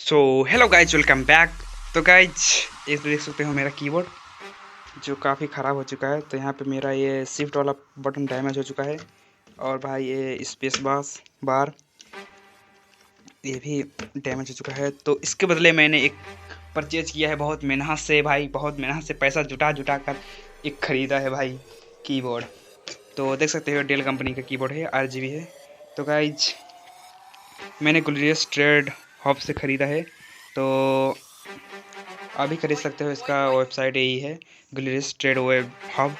So hello guys, welcome back. तो guys इस देख सकते हो मेरा कीबोर्ड जो काफ़ी ख़राब हो चुका है। तो यहाँ पे मेरा ये शिफ्ट वाला बटन डैमेज हो चुका है और भाई ये स्पेस बार ये भी डैमेज हो चुका है। तो इसके बदले मैंने एक परचेज किया है बहुत मेहनत से, भाई बहुत मेहनत से पैसा जुटा कर एक ख़रीदा है भाई कीबोर्ड। तो देख सकते हो डेल कंपनी का कीबोर्ड है, RGB है। तो गाइज मैंने ग्लोरियस ट्रेड हब से ख़रीदा है। तो अभी खरीद सकते हो, इसका वेबसाइट यही है ग्लोरियस ट्रेड वेब हब।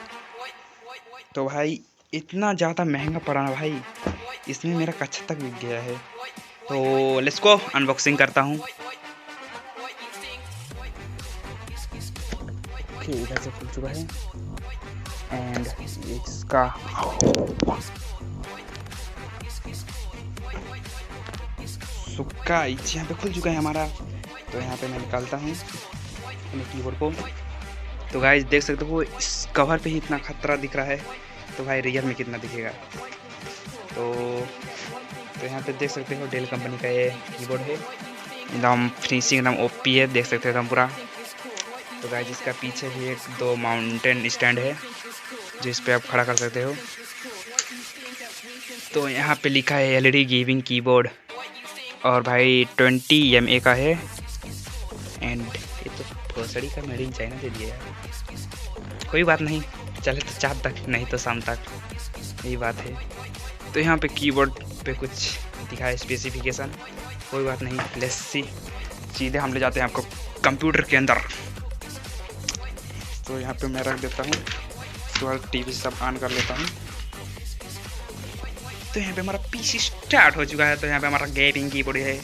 तो भाई इतना ज़्यादा महंगा पड़ा ना भाई, इसमें मेरा कच्चा तक बिक गया है। तो लेट्स गो अनबॉक्सिंग करता हूँ। ओके, इधर से खुल चुका है एंड इसका सुक्का यहाँ पे खुल चुका है हमारा। तो यहाँ पे मैं निकालता हूँ अपने कीबोर्ड को। तो गाइस देख सकते हो इस कवर पे ही इतना खतरा दिख रहा है, तो भाई रियल में कितना दिखेगा। तो यहाँ पे देख सकते हो डेल कंपनी का ये कीबोर्ड है, एकदम फिनिशिंग एकदम ओपी है, देख सकते हो एकदम पूरा। तो गाइस इसका पीछे भी एक दो माउंटेन स्टैंड है जिस पे आप खड़ा कर सकते हो। तो यहाँ पे लिखा है LED गेमिंग कीबोर्ड और भाई 20 MA का है। एंड ये तो भोसड़ी का मेड इन चाइना दे दिया यार। कोई बात नहीं, चले तो 4 तक, नहीं तो शाम तक, यही बात है। तो यहाँ पे कीबोर्ड पे कुछ दिखा है स्पेसिफिकेशन, कोई बात नहीं। लेट्स सी, सीधे हम ले जाते हैं आपको कंप्यूटर के अंदर। तो यहाँ पे मैं रख देता हूँ, तो TV सब ऑन कर लेता हूँ। तो यहाँ पे हमारा PC स्टार्ट हो चुका है। तो यहाँ पे हमारा गेमिंग कीबोर्ड है।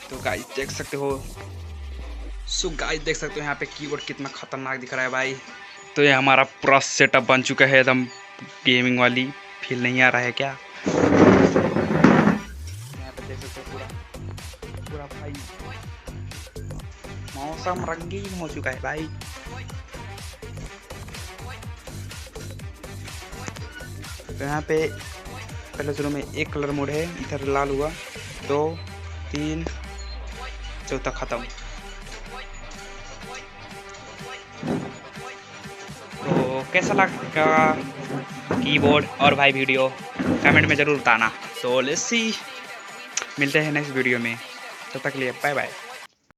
तो गाइस देख सकते हो, गाइस देख सकते हो यहाँ पे कीबोर्ड कितना खतरनाक दिख रहा है भाई। तो ये हमारा पूरा सेटअप बन चुका है, एकदम गेमिंग वाली फील नहीं आ रहा है क्या? यहाँ पे देख सकते हो पूरा भाई मौसम रंगीन हो चुका है भाई। तो यहाँ पे पहले शुरू में एक कलर मोड है, इधर लाल हुआ, 2 3 चौथा ख़त्म। तो कैसा लगा कीबोर्ड और भाई वीडियो कमेंट में ज़रूर बताना। तो लेट्स सी, मिलते हैं नेक्स्ट वीडियो में, तब तक के लिए बाय बाय।